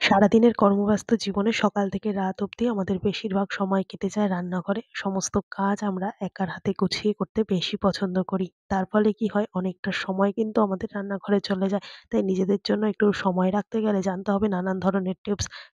সারাদিনের কর্মব্যস্ত জীবনে সকাল থেকে রাত অবধি আমাদের বেশিরভাগ সময় কেটে যায় রান্নাঘরে। সমস্ত কাজ আমরা একার হাতে গুছিয়ে করতে বেশি পছন্দ করি। তার ফলে কি হয়, অনেকটা সময় কিন্তু আমাদের রান্নাঘরে চলে যায়। তাই নিজেদের জন্য একটু সময় রাখতে গেলে জানতে হবে নানান ধরনের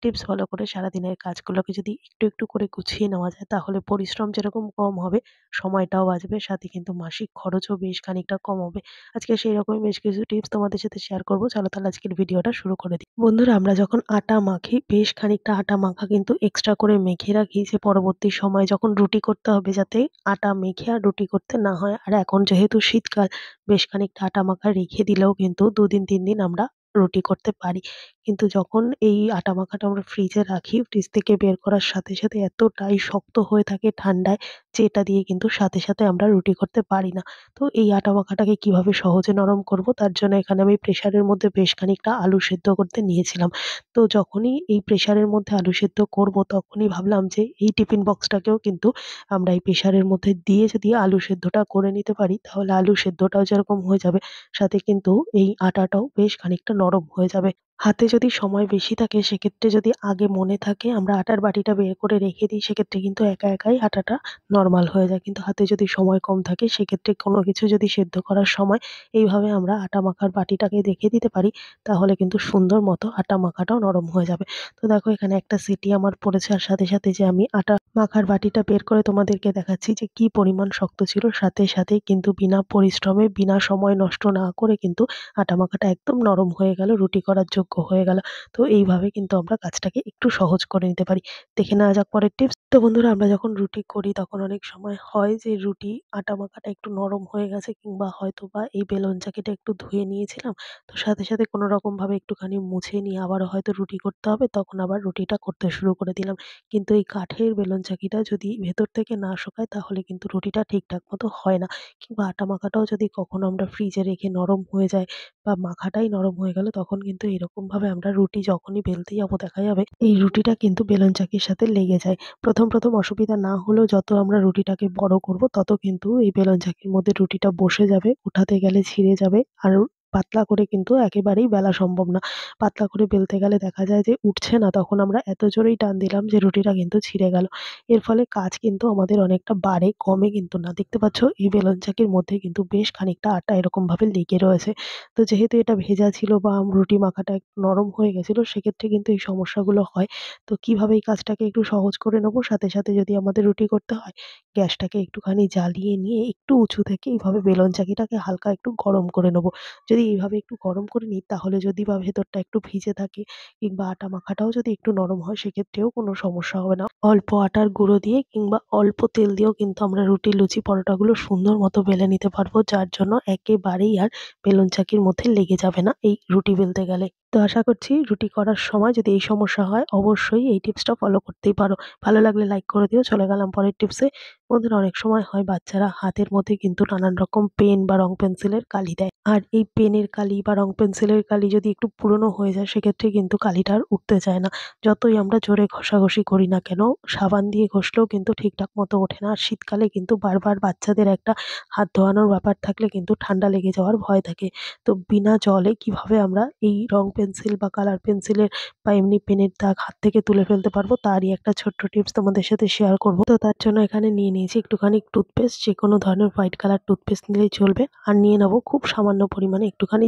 টিপস ফলো করে সারাদিনের কাজগুলোকে যদি একটু করে গুছিয়ে নেওয়া যায়, তাহলে পরিশ্রম যেরকম কম হবে, সময়টাও বাঁচবে, সাথে কিন্তু মাসিক খরচও বেশ খানিকটা কম হবে। আজকে সেই রকমই বেশ কিছু টিপস তোমাদের সাথে শেয়ার করব। চলো তাহলে আজকের ভিডিওটা শুরু করে দিই। বন্ধুরা, আমরা যখন আটা মাখি, বেশ খানিকটা আটা মাখা কিন্তু এক্সট্রা করে মেখে রাখি, যে পরবর্তী সময়ে যখন রুটি করতে হবে যাতে আটা মেখে আর রুটি করতে না হয়। আর এখন যেহেতু শীতকাল, বেশ খানিকটা আটা মাখা রেখে দিলেও কিন্তু ২ দিন ৩ দিন আমরা রুটি করতে পারি। কিন্তু যখন এই আটা মাখাটা আমরা ফ্রিজে রাখি, ফ্রিজ থেকে বের করার সাথে এতটাই শক্ত হয়ে থাকে ঠান্ডায়, যে এটা দিয়ে কিন্তু সাথে আমরা রুটি করতে পারি না। তো এই আটা মাখাটাকে কিভাবে সহজে নরম করব, তার জন্য এখানে আমি প্রেসারের মধ্যে বেশ খানিকটা আলু সেদ্ধ করতে নিয়েছিলাম। তো যখনই এই প্রেসারের মধ্যে আলু সেদ্ধ করব, তখনই ভাবলাম যে এই টিফিন বক্সটাকেও কিন্তু আমরা এই প্রেসারের মধ্যে দিয়ে যদি আলু সেদ্ধটা করে নিতে পারি, তাহলে আলু সেদ্ধটাও যেরকম হয়ে যাবে, সাথে কিন্তু এই আটাটাও বেশ খানিকটা নরম হয়ে যাবে। হাতে যদি সময় বেশি থাকে, সেক্ষেত্রে যদি আগে মনে থাকে আমরা আটার বাটিটা বের করে রেখে দিই, সেক্ষেত্রে কিন্তু একাই আটাটা নরমাল হয়ে যায়। কিন্তু হাতে যদি সময় কম থাকে, সেক্ষেত্রে কোনো কিছু যদি সেদ্ধ করার সময় এইভাবে আমরা আটা মাখার বাটিটাকে রেখে দিতে পারি, তাহলে কিন্তু সুন্দর মতো আটা মাখাটাও নরম হয়ে যাবে। তো দেখো, এখানে একটা সিটি আমার পড়েছে, আর সাথে যে আমি আটা মাখার বাটিটা বের করে তোমাদেরকে দেখাচ্ছি যে কি পরিমাণ শক্ত ছিল। সাথেই কিন্তু বিনা পরিশ্রমে, বিনা সময় নষ্ট না করে কিন্তু আটা মাখাটা একদম নরম হয়ে গেল, রুটি করার যোগ্য হয়ে গেল। তো এইভাবে কিন্তু আমরা কাজটাকে একটু সহজ করে নিতে পারি। দেখে নেওয়া যাক পরের টিপস। তো বন্ধুরা, আমরা যখন রুটি করি তখন অনেক সময় হয় যে রুটি আটা মাখাটা একটু নরম হয়ে গেছে, কিংবা হয়তোবা এই বেলন চাকিটা একটু ধুয়ে নিয়েছিলাম। তো সাথে কোনো রকমভাবে একটুখানি মুছে নিয়ে আবারও হয়তো রুটি করতে হবে, তখন আবার রুটিটা করতে শুরু করে দিলাম। কিন্তু এই কাঠের বেলন চাকিটা যদি ভেতর থেকে না শুকায়, তাহলে কিন্তু রুটিটা ঠিকঠাক মতো হয় না। কিংবা আটা মাখাটাও যদি কখনো আমরা ফ্রিজে রেখে নরম হয়ে যায়, বা মাখাটাই নরম হয়ে গেল, তখন কিন্তু এরকমভাবে আমরা রুটি যখনই বেলতে যাবো, দেখা যাবে এই রুটিটা কিন্তু বেলন চাকির সাথে লেগে যায়। প্রথম অসুবিধা না হলেও যত আমরা রুটিটাকে বড় করব, তত কিন্তু এই বেলন চাকির মধ্যে রুটিটা বসে যাবে, উঠাতে গেলে ছিঁড়ে যাবে। আর পাতলা করে কিন্তু একেবারেই বেলা সম্ভব না। পাতলা করে বেলতে গেলে দেখা যায় যে উঠছে না, তখন আমরা এত জোরেই টান দিলাম যে রুটিটা কিন্তু ছিঁড়ে গেল। এর ফলে কাজ কিন্তু আমাদের অনেকটা বাড়ে, কমে কিন্তু না। দেখতে পাচ্ছ, এই বেলন চাকির মধ্যে কিন্তু বেশ খানিকটা আটা এরকমভাবে লেগে রয়েছে। তো যেহেতু এটা ভেজা ছিল বা রুটি মাখাটা একটু নরম হয়ে গেছিল, সেক্ষেত্রে কিন্তু এই সমস্যাগুলো হয়। তো কিভাবে এই কাজটাকে একটু সহজ করে নেব, সাথে যদি আমাদের রুটি করতে হয়, গ্যাসটাকে একটুখানি জ্বালিয়ে নিয়ে একটু উঁচু থেকে এইভাবে বেলন চাকিটাকে হালকা একটু গরম করে নেব। যদি এইভাবে একটু গরম করে নিই, তাহলে যদি বা ভেতরটা একটু ভিজে থাকে, কিংবা আটা মাখাটাও যদি একটু নরম হয়, সেক্ষেত্রেও কোনো সমস্যা হবে না। অল্প আটার গুঁড়ো দিয়ে কিংবা অল্প তেল দিয়েও কিন্তু আমরা রুটি, লুচি, পরোটাগুলো সুন্দর মতো বেলে নিতে পারবো, যার জন্য একেবারেই আর বেলুন চাকির মধ্যে লেগে যাবে না এই রুটি বেলতে গেলে। তো আশা করছি রুটি করার সময় যদি এই সমস্যা হয়, অবশ্যই এই টিপসটা ফলো করতেই পারো। ভালো লাগলে লাইক করে দিও। চলে গেলাম পরের টিপসে। বন্ধুরা, অনেক সময় হয় বাচ্চারা হাতের মধ্যে কিন্তু নানান রকম পেন বা রং পেন্সিলের কালি দেয়। আর এই পেনের কালি বা রং পেন্সিলের কালি যদি একটু পুরনো হয়ে যায়, সেক্ষেত্রে কিন্তু কালিটা আর উঠতে চায় না। যতই আমরা জোরে ঘষাঘষি করি না কেন, সাবান দিয়ে ঘষলেও কিন্তু ঠিকঠাক মতো ওঠে না। আর শীতকালে কিন্তু বারবার বাচ্চাদের একটা হাত ধোয়ানোর ব্যাপার থাকলে কিন্তু ঠান্ডা লেগে যাওয়ার ভয় থাকে। তো বিনা জলে কিভাবে আমরা এই রং পেন্সিল বা কালার পেন্সিলের বা এমনি পেনের দাগ হাত থেকে তুলে ফেলতে পারবো, তারই একটা ছোট্ট টিপস তোমাদের সাথে শেয়ার করব। তো তার জন্য এখানে নিয়ে নিয়েছি একটুখানি টুথপেস্ট, যেকোনো ধরনের হোয়াইট কালার টুথপেস্ট নিলেই চলবে। আর নিয়ে নেবো খুব সামান্য পরিমাণে একটুখানি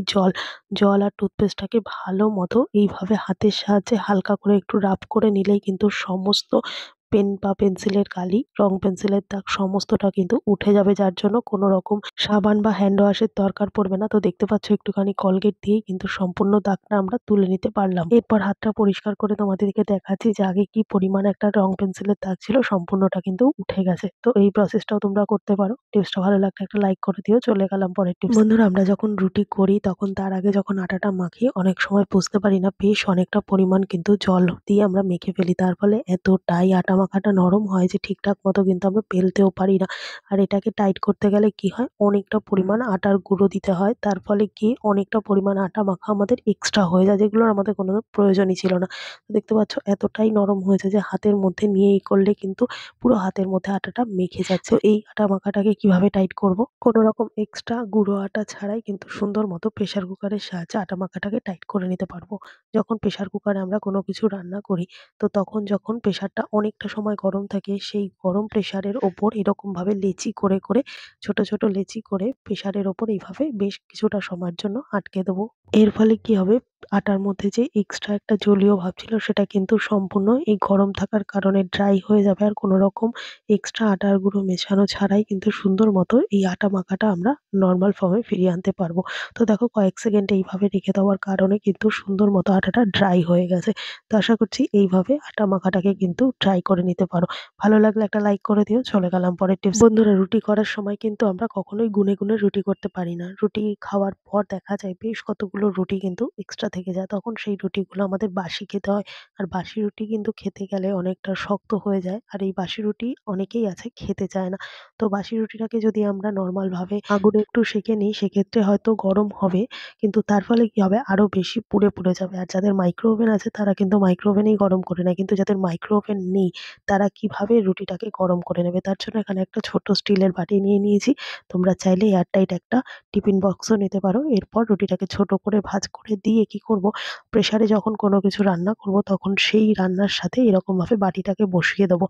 জল আর টুথপেস্টটাকে ভালো মতো এইভাবে হাতের সাহায্যে হালকা করে একটু রাব করে নিলেই কিন্তু সমস্ত পেন বা পেন্সিলের কালি, রং পেন্সিলের দাগ সমস্তটা কিন্তু উঠে যাবে, যার জন্য কোনো রকম সাবান বা হ্যান্ড ওয়াশের দরকার পড়বে না। তো দেখতে পাচ্ছ, একটুখানি কলগেট দিয়েই কিন্তু সম্পূর্ণ দাগটা আমরা তুলে নিতে পারলাম। এরপর হাতটা পরিষ্কার করে তোমাদেরকে দেখাচ্ছি যে আগে কি পরিমাণ একটা রং পেন্সিলের দাগ ছিল, সম্পূর্ণটা কিন্তু উঠে গেছে। তো এই প্রসেসটাও তোমরা করতে পারো। টিপসটা ভালো লাগলে একটা লাইক করে দিও। চলে গেলাম পরের টিপস। বন্ধুরা, আমরা যখন রুটি করি, তখন তার আগে যখন আটাটা মাখি, অনেক সময় বুঝতে পারি না, বেশ অনেকটা পরিমাণ কিন্তু জল দিয়ে আমরা মেখে ফেলি। তার ফলে এতটাই আটা মাখাটা নরম হয় যে ঠিকঠাক মতো কিন্তু আমরা বেলতেও পারি না। আর এটাকে টাইট করতে গেলে কি হয়, অনেকটা পরিমাণ আটার গুঁড়ো দিতে হয়। তার ফলে কি অনেকটা পরিমাণ আটা মাখা আমাদের এক্সট্রা হয়ে যায়, যেগুলোর আমাদের কোনো প্রয়োজনই ছিল না। তো দেখতে পাচ্ছ এতটাই নরম হয়েছে যে হাতের মধ্যে নিয়েই করলে কিন্তু পুরো হাতের মধ্যে আটাটা মেখে যাচ্ছে। তো এই আটা মাখাটাকে কিভাবে টাইট করব? কোনো রকম এক্সট্রা গুঁড়ো আটা ছাড়াই কিন্তু সুন্দর মতো প্রেশার কুকারের সাহায্যে আটা মাখাটাকে টাইট করে নিতে পারবো। যখন প্রেশার কুকারে আমরা কোনো কিছু রান্না করি, তো তখন যখন প্রেশারটা অনেকটা সময় গরম থাকে, সেই গরম প্রেশারের ওপর এরকমভাবে লেচি করে, করে ছোট, ছোট লেচি করে প্রেশারের ওপর এইভাবে বেশ কিছুটা সময়ের জন্য আটকে দেবো। এর ফলে কি হবে, আটার মধ্যে যে এক্সট্রা একটা জলীয় ভাব ছিল সেটা কিন্তু সম্পূর্ণ এই গরম থাকার কারণে ড্রাই হয়ে যাবে। আর কোনো রকম এক্সট্রা আটার গুঁড়ো মেশানো ছাড়াই কিন্তু সুন্দর মতো এই আটা মাখাটা আমরা নরমাল ফর্মে ফিরিয়ে আনতে পারবো। তো দেখো কয়েক সেকেন্ড এইভাবে রেখে দেওয়ার কারণে কিন্তু সুন্দর মতো আটাটা ড্রাই হয়ে গেছে। তো আশা করছি এইভাবে আটা মাখাটাকে কিন্তু ট্রাই করে নিতে পারো। ভালো লাগলে একটা লাইক করে দিও। চলে গেলাম পরের টিপস। বন্ধুরা, রুটি করার সময় কিন্তু আমরা কখনোই গুনে, গুনে রুটি করতে পারি না। রুটি খাওয়ার পর দেখা যায় বেশ কতগুলো রুটি কিন্তু এক্সট্রা থেকে যায়। তখন সেই রুটিগুলো আমাদের বাসি খেতে হয়। আর বাসি রুটি কিন্তু খেতে গেলে অনেকটা শক্ত হয়ে যায়। আর এই বাসি রুটি অনেকেই আছে খেতে চায় না। তো বাসি রুটিটাকে যদি আমরা নরমাল ভাবে আগুনে একটু সেঁকে নিই, সেক্ষেত্রে হয়তো গরম হবে। কিন্তু তার ফলে কি হবে, আরো বেশি পুড়ে, পুড়ে যাবে। আর যাদের মাইক্রো ওভেন আছে তারা কিন্তু মাইক্রো ওভেনেই গরম করে নেয়। কিন্তু যাদের মাইক্রো ওভেন নেই তারা কিভাবে রুটিটাকে গরম করে নেবে? তার জন্য এখানে একটা ছোট স্টিলের বাটি নিয়ে নিয়েছি। তোমরা চাইলে এয়ারটাইট একটা টিফিন বক্সও নিতে পারো। এরপর রুটিটাকে ছোট করে ভাঁজ করে দিয়ে কি করব, প্রেসারে যখন কোনো কিছু রান্না করব তখন সেই রান্নার সাথে এরকমভাবে বাটিটাকে বসিয়ে দেবো।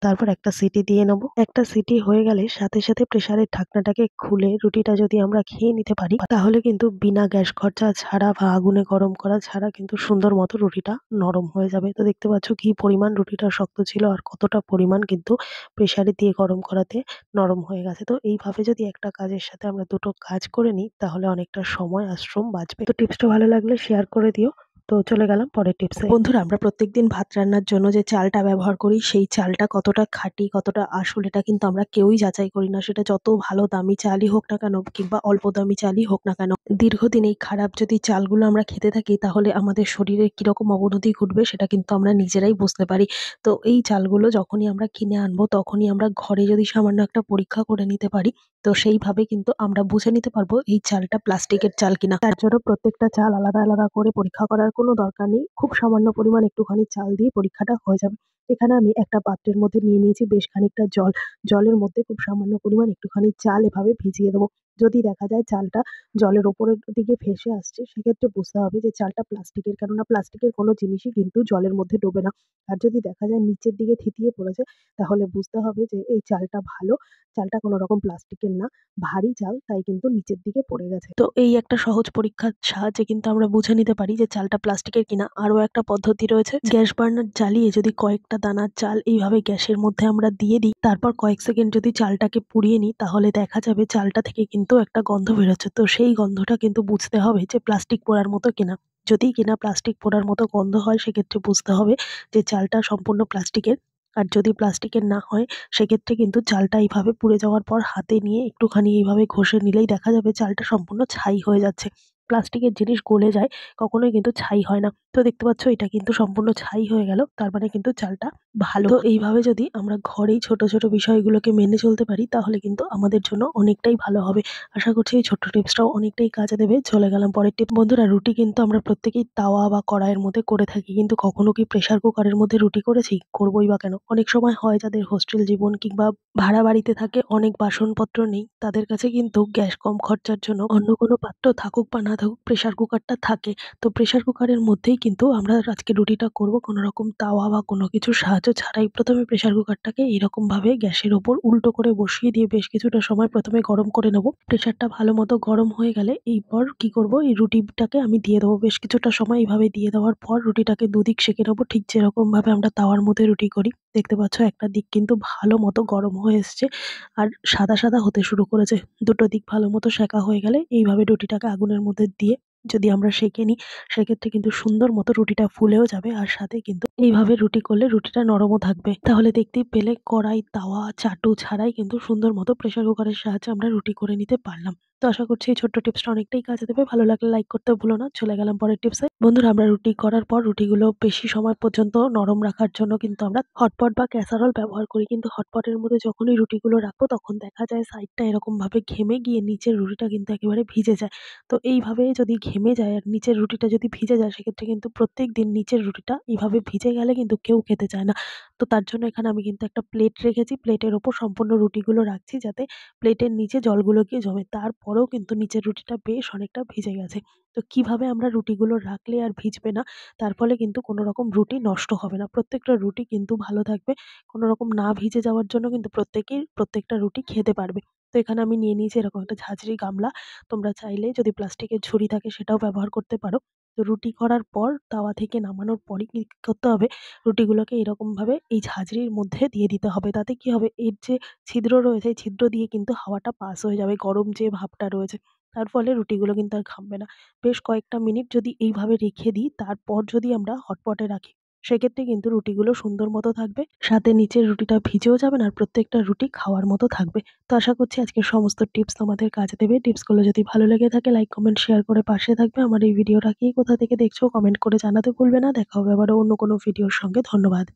তারপর একটা সিটি দিয়ে নেব। একটা সিটি হয়ে গেলে সাথে, সাথে প্রেসারের ঢাকনাটাকে খুলে রুটিটা যদি আমরা খেয়ে নিতে পারি, তাহলে কিন্তু বিনা গ্যাস খরচা ছাড়া বা আগুনে গরম করা ছাড়া কিন্তু সুন্দর মতো রুটিটা নরম হয়ে যাবে। তো দেখতে পাচ্ছ কি পরিমাণ রুটিটা শক্ত ছিল আর কতটা পরিমাণ কিন্তু প্রেসারে দিয়ে গরম করাতে নরম হয়ে গেছে। তো এইভাবে যদি একটা কাজের সাথে আমরা দুটো কাজ করে নিই তাহলে অনেকটা সময় আর শ্রম বাঁচবে। তো টিপসটা ভালো লাগলে শেয়ার করে দিও। তো চলে গেলাম পরের টিপসে। বন্ধুরা, আমরা প্রত্যেকদিন ভাত রান্নার জন্য যে চালটা ব্যবহার করি সেই চালটা কতটা খাঁটি, কতটা আসল এটা কিন্তু আমরা কেউই যাচাই করি না। সেটা যত ভালো দামি চালই হোক না কেন কিংবা অল্প দামি চালই হোক না কেন। দীর্ঘদিন এই খারাপ যদি চালগুলো আমরা খেতে থাকি তাহলে আমাদের শরীরে কিরকম অবনতি ঘটবে সেটা কিন্তু আমরা নিজেরাই বুঝতে পারি। তো এই চালগুলো যখনই আমরা কিনে আনবো তখনই আমরা ঘরে যদি সামান্য একটা পরীক্ষা করে নিতে পারি, তো সেইভাবে কিন্তু আমরা বুঝে নিতে পারবো এই চালটা প্লাস্টিকের চাল কিনা। তার জন্য প্রত্যেকটা চাল আলাদা, আলাদা করে পরীক্ষা করার কোনো দরকার নেই। খুব সামান্য পরিমাণ একটুখানি চাল দিয়ে পরীক্ষাটা হয়ে যাবে। এখানে আমি একটা পাত্রের মধ্যে নিয়ে নিয়েছি বেশ খানিকটা জল। জলের মধ্যে খুব সামান্য পরিমাণ একটুখানি চাল এভাবে ভিজিয়ে দেবো। যদি দেখা যায় চালটা জলের ওপরের দিকে ভেসে আসছে, সেক্ষেত্রে বুঝতে হবে যে চালটা প্লাস্টিকের। কেননা প্লাস্টিকের কোনো জিনিসই কিন্তু জলের মধ্যে ডোবে না। আর যদি দেখা যায় নিচের দিকে থিতিয়ে পড়েছে, তাহলে বুঝতে হবে যে এই চালটা ভালো। চালটা কোনো রকম প্লাস্টিকের না, ভারী চাল, তাই কিন্তু নিচের দিকে পড়ে গেছে। তো এই একটা সহজ পরীক্ষার সাহায্যে কিন্তু আমরা বুঝে নিতে পারি যে চালটা প্লাস্টিকের কিনা। আরো একটা পদ্ধতি রয়েছে, গ্যাস বার্নার জ্বালিয়ে যদি কয়েকটা দানা চাল এইভাবে গ্যাসের মধ্যে আমরা দিয়ে দিই, তারপর কয়েক সেকেন্ড যদি চালটাকে পুড়িয়ে নিই, তাহলে দেখা যাবে চালটা থেকে কিন্তু একটা গন্ধ বেরোচ্ছে। তো সেই গন্ধটা কিন্তু বুঝতে হবে যে প্লাস্টিক পোড়ার মতো কিনা। যদি কিনা প্লাস্টিক পোড়ার মতো গন্ধ হয়, সেক্ষেত্রে বুঝতে হবে যে চালটা সম্পূর্ণ প্লাস্টিকের। আর যদি প্লাস্টিকের না হয়, সেক্ষেত্রে কিন্তু চালটা এইভাবে পুড়ে যাওয়ার পর হাতে নিয়ে একটুখানি এইভাবে ঘষে নিলেই দেখা যাবে চালটা সম্পূর্ণ ছাই হয়ে যাচ্ছে। প্লাস্টিকের জিনিস গলে যায়, কখনোই কিন্তু ছাই হয় না। তো দেখতে পাচ্ছ এটা কিন্তু সম্পূর্ণ ছাই হয়ে গেল। তার মানে কিন্তু চালটা ভালো। তো এইভাবে যদি আমরা ঘরেই ছোট, ছোট বিষয়গুলোকে মেনে চলতে পারি তাহলে কিন্তু আমাদের জন্য অনেকটাই ভালো হবে। আশা করছি এই ছোট্ট টিপসটাও অনেকটাই কাজে দেবে। চলে গেলাম পরের টিপ। বন্ধুরা, রুটি কিন্তু আমরা প্রত্যেকেই তাওয়া বা কড়াইয়ের মধ্যে করে থাকি। কিন্তু কখনো কি প্রেসার কুকারের মধ্যে রুটি করেছি? করবোই বা কেন? অনেক সময় হয় যাদের হোস্টেল জীবন কিংবা ভাড়া বাড়িতে থাকে, অনেক বাসনপত্র নেই। তাদের কাছে কিন্তু গ্যাস কম খরচার জন্য অন্য কোনো পাত্র থাকুক বা না থাকুক প্রেসার কুকারটা থাকে। তো প্রেসার কুকারের মধ্যেই কিন্তু আমরা আজকে রুটিটা করব কোনো রকম তাওয়া বা কোনো কিছুর সাহায্য ছাড়াই। প্রথমে প্রেসার কুকারটাকে এরকমভাবে গ্যাসের ওপর উল্টো করে বসিয়ে দিয়ে বেশ কিছুটা সময় প্রথমে গরম করে নেব। প্রেসারটা ভালো মতো গরম হয়ে গেলে এরপর কি করব, এই রুটিটাকে আমি দিয়ে দেবো। বেশ কিছুটা সময় এইভাবে দিয়ে দেওয়ার পর রুটিটাকে দুদিক সেঁকে নেবো, ঠিক যেরকমভাবে আমরা তাওয়ার মধ্যে রুটি করি। দেখতে পাচ্ছ একটা দিক কিন্তু ভালো মতো গরম হয়ে এসছে আর সাদা, সাদা হতে শুরু করেছে। দুটো দিক ভালো মতো সেঁকা হয়ে গেলে এইভাবে রুটিটাকে আগুনের মধ্যে দিয়ে যদি আমরা সেঁকে নিই, সেক্ষেত্রে কিন্তু সুন্দর মতো রুটিটা ফুলেও যাবে আর সাথে কিন্তু এইভাবে রুটি করলে রুটিটা নরমও থাকবে। তাহলে দেখতেই পেলে কড়াই, তাওয়া, চাটু ছাড়াই কিন্তু সুন্দর মতো প্রেসার কুকারের সাহায্যে আমরা রুটি করে নিতে পারলাম। তো আশা করছি এই ছোট্ট টিপসটা অনেকটাই কাজে দেবে। ভালো লাগলে লাইক করতে ভুলো না। চলে গেলাম পরের টিপসে। বন্ধুরা, আমরা রুটি করার পর রুটিগুলো বেশি সময় পর্যন্ত নরম রাখার জন্য কিন্তু আমরা হটপট বা ক্যাসারোল ব্যবহার করি। কিন্তু হটপটের মধ্যে যখনই রুটিগুলো রাখবো তখন দেখা যায় সাইডটা এরকমভাবে ঘেমে গিয়ে নিচের রুটিটা কিন্তু একেবারে ভিজে যায়। তো এইভাবে যদি ঘেমে যায় আর নিচের রুটিটা যদি ভিজে যায় সেক্ষেত্রে কিন্তু প্রত্যেকদিন নিচের রুটিটা এভাবে ভিজে গেলে কিন্তু কেউ খেতে চায় না। তো তার জন্য এখানে আমি কিন্তু একটা প্লেট রেখেছি। প্লেটের ওপর সম্পূর্ণ রুটিগুলো রাখছি যাতে প্লেটের নিচে জলগুলো গিয়ে জমে। তারপরেও কিন্তু নিচের রুটিটা বেশ অনেকটা ভিজে গেছে। তো কিভাবে আমরা রুটিগুলো রাখলে আর ভিজবে না, তার ফলে কিন্তু কোনো রকম রুটি নষ্ট হবে না। প্রত্যেকটা রুটি কিন্তু ভালো থাকবে। কোনো রকম না ভিজে যাওয়ার জন্য কিন্তু প্রত্যেকেই প্রত্যেকটা রুটি খেতে পারবে। তো এখানে আমি নিয়ে নিয়েছি এরকম একটা ঝাঁঝরি গামলা। তোমরা চাইলে যদি প্লাস্টিকের ঝুড়ি থাকে সেটাও ব্যবহার করতে পারো। তো রুটি করার পর তাওয়া থেকে নামানোর পরই কি করতে হবে, রুটিগুলোকে এরকমভাবে এই ঝাঁঝরির মধ্যে দিয়ে দিতে হবে। তাতে কি হবে, এর যে ছিদ্র রয়েছে, এই ছিদ্র দিয়ে কিন্তু হাওয়াটা পাস হয়ে যাবে। গরম যে ভাবটা রয়েছে, তার ফলে রুটিগুলো কিন্তু আর ঘামবে না। বেশ কয়েকটা মিনিট যদি এইভাবে রেখে দিই, তারপর যদি আমরা হটপটে রাখি, সেক্ষেত্রে কিন্তু রুটিগুলো সুন্দর মতো থাকবে। সাথে নিচের রুটিটা ভিজেও যাবে না আর প্রত্যেকটা রুটি খাওয়ার মতো থাকবে। তো আশা করছি আজকের সমস্ত টিপস তোমাদের কাজে দেবে। টিপসগুলো যদি ভালো লেগে থাকে লাইক, কমেন্ট, শেয়ার করে পাশে থাকবে। আমার এই ভিডিওটা কে কোথা থেকে দেখছো কমেন্ট করে জানাতে ভুলবে না। দেখা হবে আবারও অন্য কোনো ভিডিওর সঙ্গে। ধন্যবাদ।